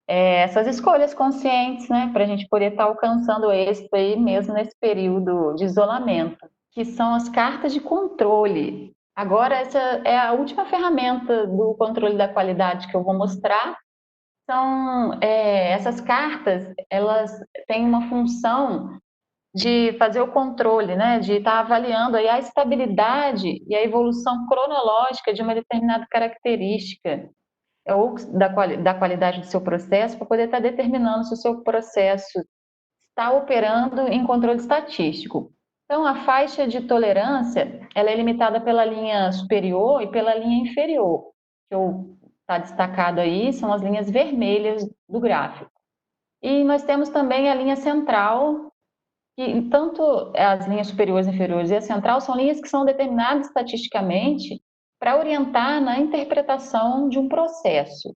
essas escolhas conscientes, né? Para a gente poder estar alcançando êxito aí mesmo nesse período de isolamento, que são as cartas de controle. Agora, essa é a última ferramenta do controle da qualidade que eu vou mostrar. São essas cartas, elas têm uma função de fazer o controle, né? De estar avaliando aí a estabilidade e a evolução cronológica de uma determinada característica ou da qualidade do seu processo, para poder estar determinando se o seu processo está operando em controle estatístico. Então, a faixa de tolerância, ela é limitada pela linha superior e pela linha inferior, que está destacado aí, são as linhas vermelhas do gráfico. E nós temos também a linha central, que tanto as linhas superiores, inferiores e a central são linhas que são determinadas estatisticamente para orientar na interpretação de um processo.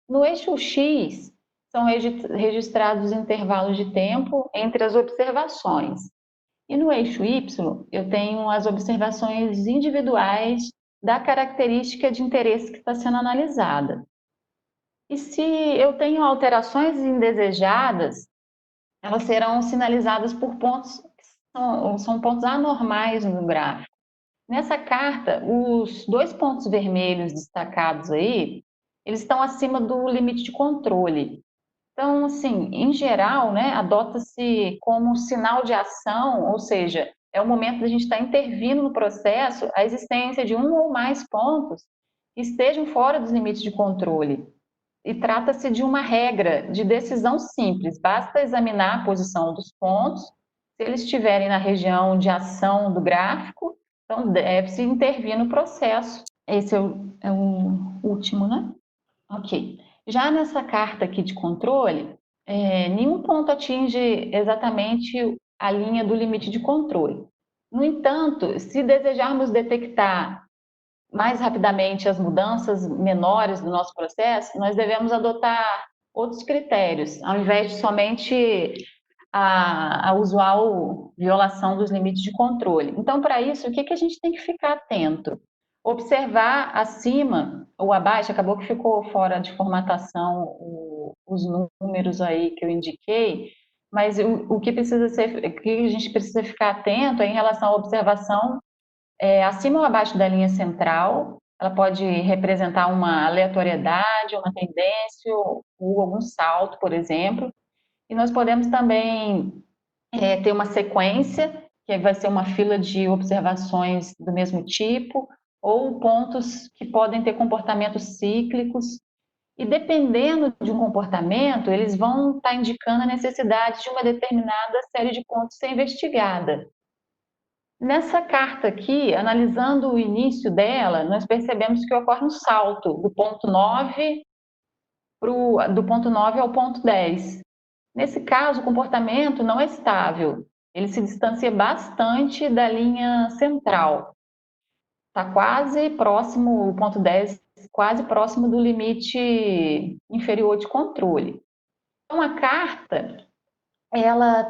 No eixo X, são registrados intervalos de tempo entre as observações. E no eixo Y, eu tenho as observações individuais da característica de interesse que está sendo analisada. E se eu tenho alterações indesejadas, elas serão sinalizadas por pontos que são pontos anormais no gráfico. Nessa carta, os 2 pontos vermelhos destacados aí, eles estão acima do limite de controle. Então, assim, em geral, né, adota-se como sinal de ação, ou seja, é o momento da gente estar intervindo no processo a existência de um ou mais pontos que estejam fora dos limites de controle. E trata-se de uma regra de decisão simples, basta examinar a posição dos pontos, se eles estiverem na região de ação do gráfico, então deve-se intervir no processo. Esse é o último, né? Ok. Já nessa carta aqui de controle, nenhum ponto atinge exatamente a linha do limite de controle. No entanto, se desejarmos detectar mais rapidamente as mudanças menores do nosso processo, nós devemos adotar outros critérios, ao invés de somente a usual violação dos limites de controle. Então, para isso, o que a gente tem que ficar atento? Observar acima ou abaixo, acabou que ficou fora de formatação os números aí que eu indiquei, mas o que precisa ser, o que a gente precisa ficar atento é em relação à observação acima ou abaixo da linha central. Ela pode representar uma aleatoriedade, uma tendência ou algum salto, por exemplo. E nós podemos também ter uma sequência, que vai ser uma fila de observações do mesmo tipo, ou pontos que podem ter comportamentos cíclicos. E dependendo de um comportamento, eles vão estar indicando a necessidade de uma determinada série de pontos ser investigada. Nessa carta aqui, analisando o início dela, nós percebemos que ocorre um salto do ponto 9 do ponto 9 ao ponto 10. Nesse caso, o comportamento não é estável, ele se distancia bastante da linha central. Está quase próximo, o ponto 10, quase próximo do limite inferior de controle. Então, a carta, ela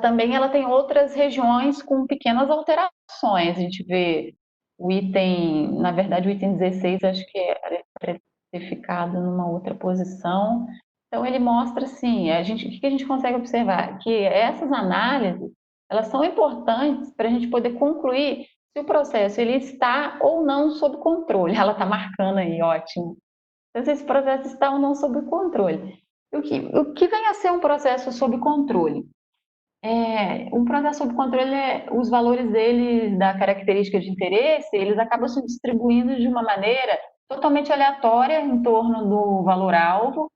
tem outras regiões com pequenas alterações. A gente vê o item, na verdade, o item 16, acho que era para ter ficado numa outra posição. Então, ele mostra, assim, o que a gente consegue observar? Que essas análises, elas são importantes para a gente poder concluir se o processo ele está ou não sob controle. Ela está marcando aí, ótimo. Então, se esse processo está ou não sob controle. O que vem a ser um processo sob controle? Um processo sob controle, os valores dele, da característica de interesse, eles acabam se distribuindo de uma maneira totalmente aleatória em torno do valor-alvo,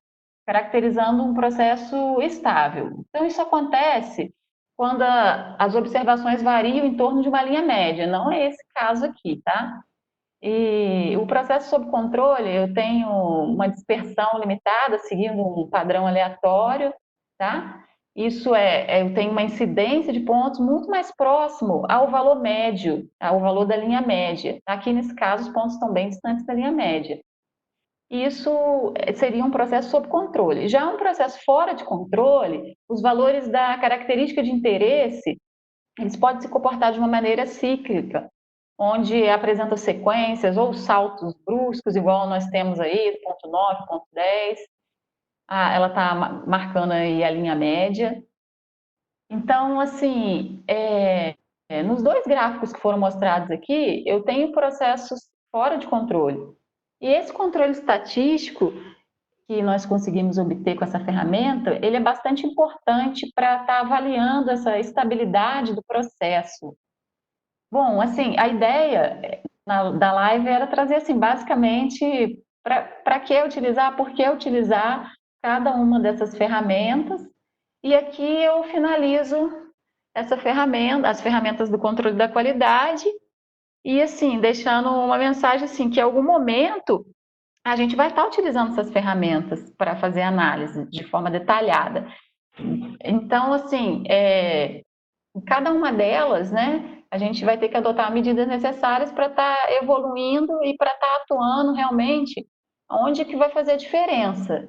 caracterizando um processo estável. Então, isso acontece quando as observações variam em torno de uma linha média. Não é esse caso aqui, tá? E o processo sob controle, eu tenho uma dispersão limitada, seguindo um padrão aleatório, tá? Eu tenho uma incidência de pontos muito mais próximo ao valor médio, ao valor da linha média. Aqui, nesse caso, os pontos estão bem distantes da linha média. Isso seria um processo sob controle. Já um processo fora de controle, os valores da característica de interesse, eles podem se comportar de uma maneira cíclica, onde apresenta sequências ou saltos bruscos, igual nós temos aí, do ponto 9, ponto 10. Ela está marcando aí a linha média. Então, assim, nos dois gráficos que foram mostrados aqui, eu tenho processos fora de controle. E esse controle estatístico que nós conseguimos obter com essa ferramenta, ele é bastante importante para estar avaliando essa estabilidade do processo. Bom, assim, a ideia da live era trazer, assim, basicamente, para que utilizar, por que utilizar cada uma dessas ferramentas. E aqui eu finalizo essa ferramenta, as ferramentas do controle da qualidade, e, assim, deixando uma mensagem, assim, que em algum momento a gente vai estar utilizando essas ferramentas para fazer análise de forma detalhada. Então, assim, em cada uma delas, né, a gente vai ter que adotar medidas necessárias para estar evoluindo e para estar atuando realmente onde que vai fazer a diferença.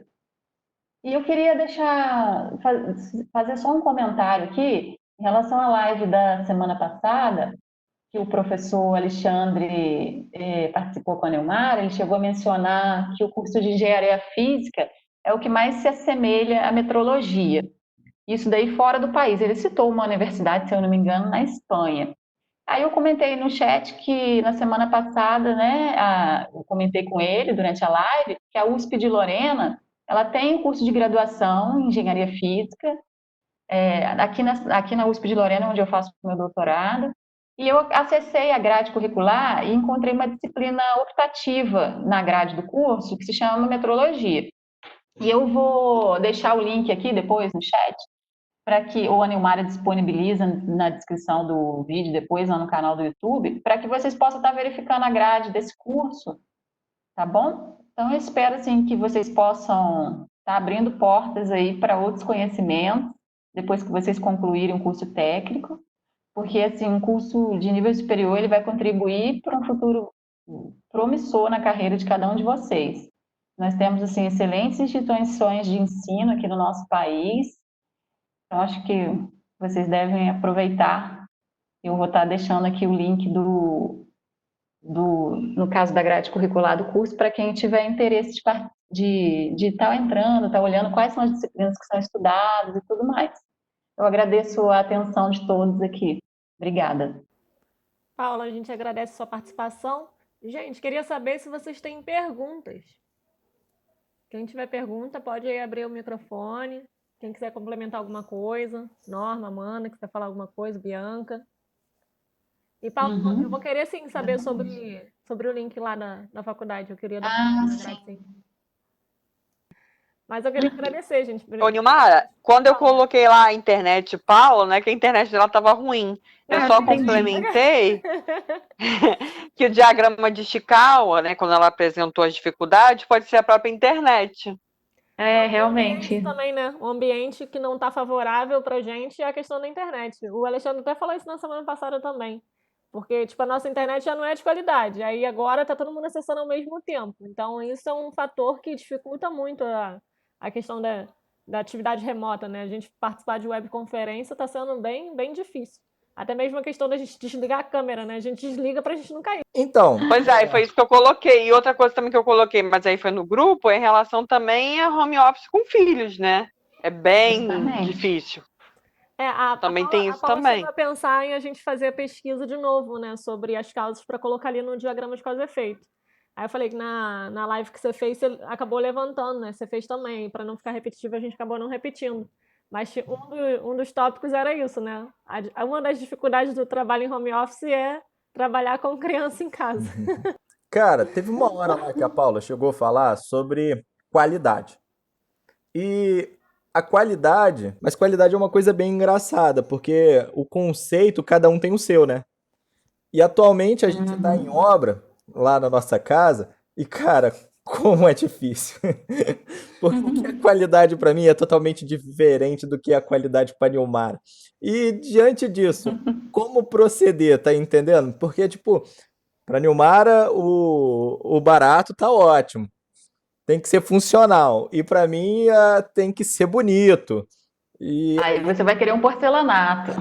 E eu queria fazer só um comentário aqui em relação à live da semana passada, que o professor Alexandre participou com a Neumar. Ele chegou a mencionar que o curso de engenharia física é o que mais se assemelha à metrologia. Isso daí fora do país. Ele citou uma universidade, se eu não me engano, na Espanha. Aí eu comentei no chat que na semana passada, né, eu comentei com ele durante a live que a USP de Lorena, ela tem um curso de graduação em engenharia física, aqui na USP de Lorena, onde eu faço o meu doutorado, e eu acessei a grade curricular e encontrei uma disciplina optativa na grade do curso que se chama metrologia. E eu vou deixar o link aqui depois no chat, para que ou a Nilmara disponibiliza na descrição do vídeo depois lá no canal do YouTube, para que vocês possam estar verificando a grade desse curso, tá bom? Então eu espero assim que vocês possam estar abrindo portas aí para outros conhecimentos depois que vocês concluírem um curso técnico, porque assim um curso de nível superior ele vai contribuir para um futuro promissor na carreira de cada um de vocês. Nós temos assim excelentes instituições de ensino aqui no nosso país. Eu acho que vocês devem aproveitar. Eu vou estar deixando aqui o link no caso da grade curricular do curso, para quem tiver interesse de estar entrando, estar olhando quais são as disciplinas que são estudadas e tudo mais. Eu agradeço a atenção de todos aqui. Obrigada. Paula, a gente agradece a sua participação. Gente, queria saber se vocês têm perguntas. Quem tiver pergunta, pode aí abrir o microfone. Quem quiser complementar alguma coisa, Norma, Amanda, quiser falar alguma coisa, Bianca. E, Paulo, eu vou Uhum, querer sim saber exatamente. sobre o link lá da faculdade. Eu queria dar uma Ah, olhada na grade, sim. sim. Mas eu queria agradecer, gente. Ô, Nilmara, quando eu Fala. coloquei lá a internet de Paula, né, que a internet dela tava ruim, eu Ah, só entendi. complementei que o diagrama de Chikawa, né, quando ela apresentou as dificuldades, pode ser a própria internet. É, O ambiente realmente. também, né? O ambiente que não está favorável pra gente é a questão da internet. O Alexandre até falou isso na semana passada também. Porque, tipo, a nossa internet já não é de qualidade. Aí agora tá todo mundo acessando ao mesmo tempo. Então, isso é um fator que dificulta muito a questão da atividade remota, né? A gente participar de webconferência está sendo bem difícil. Até mesmo a questão da gente desligar a câmera, né? A gente desliga pra gente não cair. Então, Pois é, foi isso que eu coloquei. E outra coisa também que eu coloquei, mas aí foi no grupo, é em relação também a home office com filhos, né? É bem Justamente. difícil. É, a, a Também Paula, tem a isso Paula chegou também. a pensar em a gente fazer a pesquisa de novo, né, sobre as causas para colocar ali no diagrama de causa e efeito. Aí eu falei que na live que você fez, você acabou levantando, né? Você fez também, para não ficar repetitivo, a gente acabou não repetindo. Mas um dos tópicos era isso, né? Uma das dificuldades do trabalho em home office é trabalhar com criança em casa. cara, teve uma hora lá que a Paula chegou a falar sobre qualidade. E a qualidade, mas qualidade é uma coisa bem engraçada, porque o conceito, cada um tem o seu, né? E atualmente a gente tá em Uhum. obra lá na nossa casa e, cara, como é difícil. Porque o que é qualidade para mim é totalmente diferente do que é a qualidade para Nilmar. E diante disso, como proceder, tá entendendo? Porque, tipo, para Nilmara o barato tá ótimo. Tem que ser funcional. E para mim tem que ser bonito. E Aí você vai querer um porcelanato.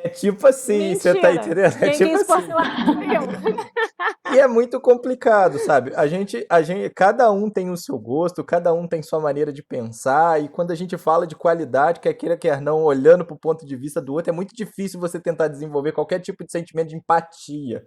é tipo assim, você tá Mentira! entendendo? É Quem tipo quis assim. porcelanato fui eu. E é muito complicado, sabe? Cada um tem o seu gosto, cada um tem sua maneira de pensar, e quando a gente fala de qualidade, quer queira, quer não, olhando pro ponto de vista do outro, é muito difícil você tentar desenvolver qualquer tipo de sentimento de empatia.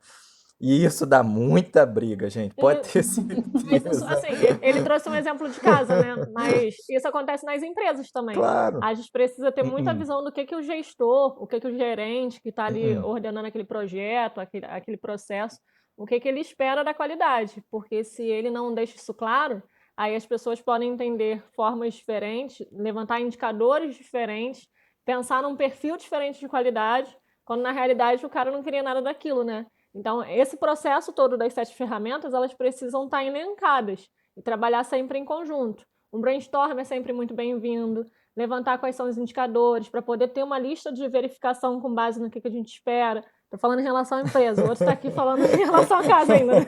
E isso dá muita briga, gente. Pode ter Mas isso, certeza. assim, ele trouxe um exemplo de casa, né? Mas isso acontece nas empresas também. Claro. A gente precisa ter muita Uh-uh, visão do que o gestor, o que o gerente que está ali uh-uh. ordenando aquele projeto, aquele processo, o que ele espera da qualidade. Porque se ele não deixa isso claro, aí as pessoas podem entender formas diferentes, levantar indicadores diferentes, pensar num perfil diferente de qualidade, quando na realidade o cara não queria nada daquilo, né? Então, esse processo todo das 7 ferramentas, elas precisam estar elencadas e trabalhar sempre em conjunto. Um brainstorm é sempre muito bem-vindo, levantar quais são os indicadores, para poder ter uma lista de verificação com base no que a gente espera. Estou falando em relação à empresa, o outro está aqui falando em relação à casa ainda, né?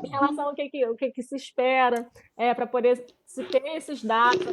Em relação ao que se espera, para poder se ter esses dados, Faz.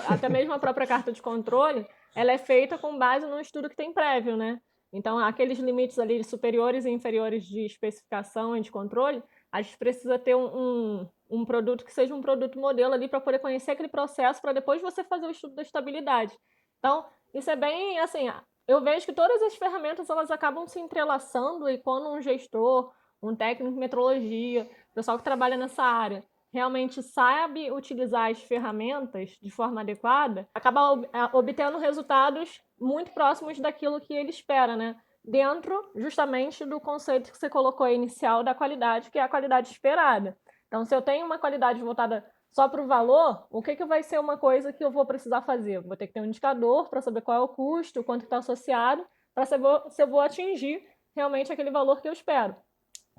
até mesmo a própria carta de controle, ela é feita com base num estudo que tem prévio, né? Então, aqueles limites ali superiores e inferiores de especificação e de controle, a gente precisa ter um produto que seja um produto modelo ali para poder conhecer aquele processo, para depois você fazer o estudo da estabilidade. Então, isso é bem, assim, eu vejo que todas as ferramentas elas acabam se entrelaçando e quando um gestor, um técnico de metrologia, o pessoal que trabalha nessa área, realmente sabe utilizar as ferramentas de forma adequada, acaba obtendo resultados muito próximos daquilo que ele espera, né? Dentro justamente do conceito que você colocou inicial da qualidade, que é a qualidade esperada. Então, se eu tenho uma qualidade voltada só para o valor, o que vai ser uma coisa que eu vou precisar fazer? Vou ter que ter um indicador para saber qual é o custo, quanto está associado, para saber se eu vou atingir realmente aquele valor que eu espero.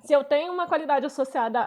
Se eu tenho uma qualidade associada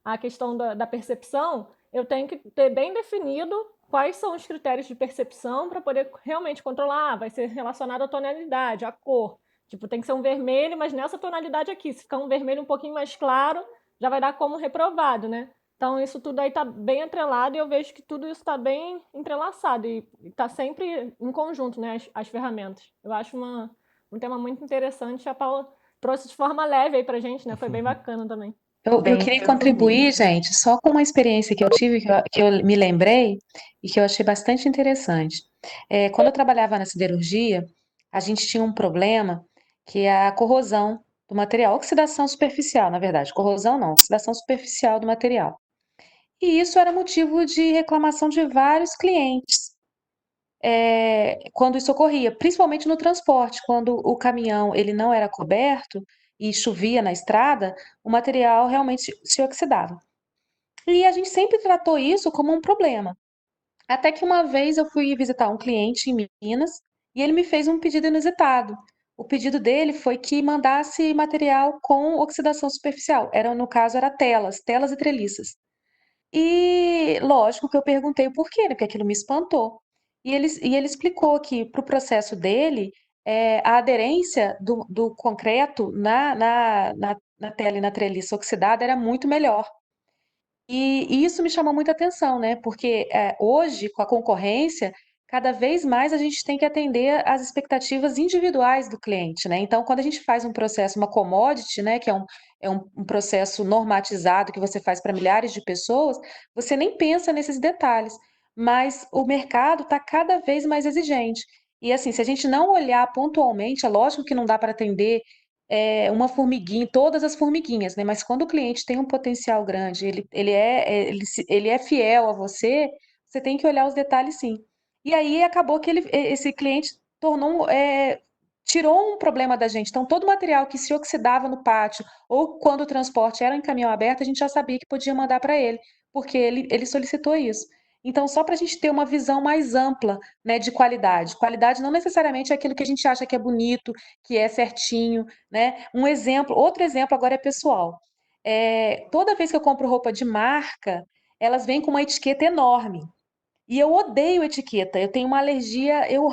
à questão da percepção, eu tenho que ter bem definido quais são os critérios de percepção para poder realmente controlar. Vai ser relacionado à tonalidade, à cor. Tipo, tem que ser um vermelho, mas nessa tonalidade aqui. Se ficar um vermelho um pouquinho mais claro, já vai dar como reprovado, né? Então, isso tudo aí está bem atrelado e eu vejo que tudo isso está bem entrelaçado e está sempre em conjunto, né, as ferramentas. Eu acho um tema muito interessante. A Paula trouxe de forma leve aí pra gente, né? Foi bem bacana também. Eu Bem queria resumido. contribuir, gente, só com uma experiência que eu tive, que eu me lembrei e que eu achei bastante interessante. Quando eu trabalhava na siderurgia, a gente tinha um problema que é a corrosão do material, oxidação superficial, na verdade. Corrosão não, oxidação superficial do material. E isso era motivo de reclamação de vários clientes, quando isso ocorria, principalmente no transporte, quando o caminhão ele não era coberto e chovia na estrada, o material realmente se oxidava. E a gente sempre tratou isso como um problema. Até que uma vez eu fui visitar um cliente em Minas e ele me fez um pedido inusitado. O pedido dele foi que mandasse material com oxidação superficial. No caso, era telas e treliças. E lógico que eu perguntei o porquê, né? Porque aquilo me espantou. E ele explicou que para o processo dele, a aderência do concreto na tela e na treliça oxidada era muito melhor. E isso me chamou muita atenção, né? Porque hoje, com a concorrência, cada vez mais a gente tem que atender às expectativas individuais do cliente, né? Então, quando a gente faz um processo, uma commodity, né, que é um processo normatizado que você faz para milhares de pessoas, você nem pensa nesses detalhes. Mas o mercado está cada vez mais exigente. E assim, se a gente não olhar pontualmente, é lógico que não dá para atender uma formiguinha, todas as formiguinhas, né? Mas quando o cliente tem um potencial grande, ele é fiel a você, você tem que olhar os detalhes sim. E aí acabou que esse cliente tirou um problema da gente. Então, todo material que se oxidava no pátio ou quando o transporte era em caminhão aberto, a gente já sabia que podia mandar para ele, porque ele solicitou isso. Então, só para a gente ter uma visão mais ampla, né, de qualidade. Qualidade não necessariamente é aquilo que a gente acha que é bonito, que é certinho, né? Outro exemplo agora é pessoal. Toda vez que eu compro roupa de marca, elas vêm com uma etiqueta enorme. E eu odeio etiqueta. Eu tenho uma alergia, eu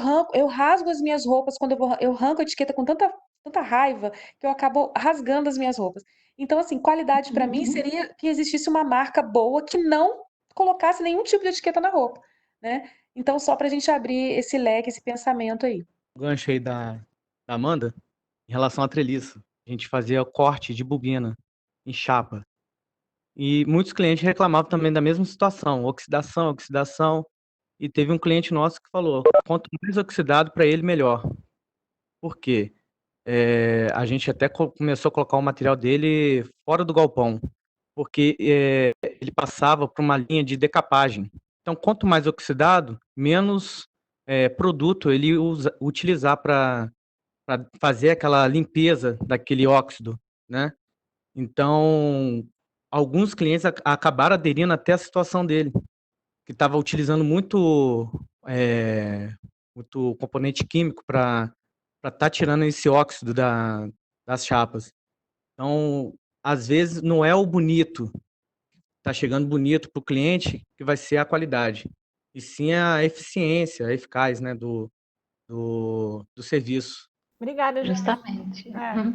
rasgo as minhas roupas quando eu arranco a etiqueta com tanta raiva que eu acabo rasgando as minhas roupas. Então, assim, qualidade para mim seria que existisse uma marca boa que não colocasse nenhum tipo de etiqueta na roupa, né? Então, só para a gente abrir esse leque, esse pensamento aí. Gancho aí da Amanda, em relação à treliça. A gente fazia corte de bobina em chapa. E muitos clientes reclamavam também da mesma situação, oxidação. E teve um cliente nosso que falou, quanto mais oxidado para ele, melhor. Por quê? A gente até começou a colocar o material dele fora do galpão, porque ele passava por uma linha de decapagem. Então, quanto mais oxidado, menos produto ele utilizar para fazer aquela limpeza daquele óxido, né? Então, alguns clientes acabaram aderindo até a situação dele, que estava utilizando muito componente químico para estar tirando esse óxido das chapas. Então, às vezes, não é o bonito, tá chegando bonito para o cliente, que vai ser a qualidade, e sim a eficiência, a eficaz, né, do serviço. Obrigada, gente. Justamente.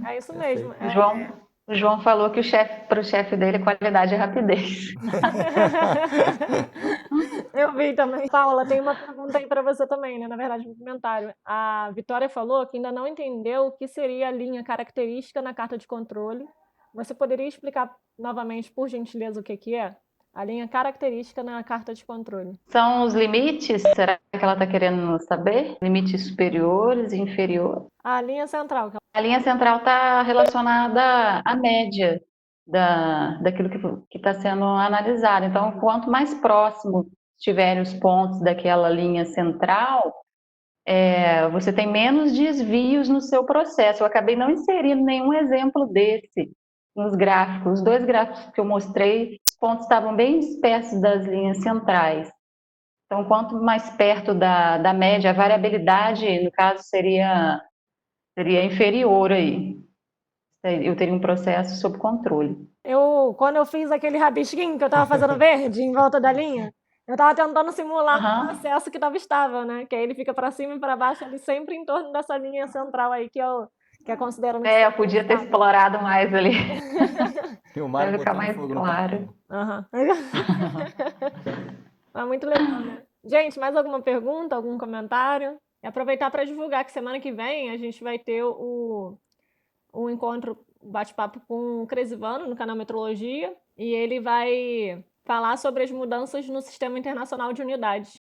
É isso mesmo. O João falou que para o chefe dele, qualidade é rapidez. Eu vi também. Paula, tem uma pergunta aí para você também, né? Na verdade, um comentário. A Vitória falou que ainda não entendeu o que seria a linha característica na carta de controle. Você poderia explicar novamente, por gentileza, o que é? A linha característica na carta de controle. São os limites? Será que ela está querendo saber? Limites superiores e inferiores? A linha central. A linha central está relacionada à média daquilo que está sendo analisado. Então, quanto mais próximo estiverem os pontos daquela linha central, você tem menos desvios no seu processo. Eu acabei não inserindo nenhum exemplo desse nos gráficos. Os dois gráficos que eu mostrei, os pontos estavam bem dispersos das linhas centrais. Então, quanto mais perto da média, a variabilidade, no caso, seria inferior aí. Eu teria um processo sob controle. Quando eu fiz aquele rabisquinho que eu estava fazendo verde em volta da linha, eu estava tentando simular um processo que estava estável, né? Que aí ele fica para cima e para baixo, ali sempre em torno dessa linha central aí que é considerado. Eu podia ter explorado mais ali. E o Mário Vai ficar botando mais fogo no claro. É muito legal, né? Gente, mais alguma pergunta, algum comentário? E aproveitar para divulgar que semana que vem a gente vai ter o encontro, bate-papo com o Cresivano no canal Metrologia, e ele vai falar sobre as mudanças no Sistema Internacional de Unidades.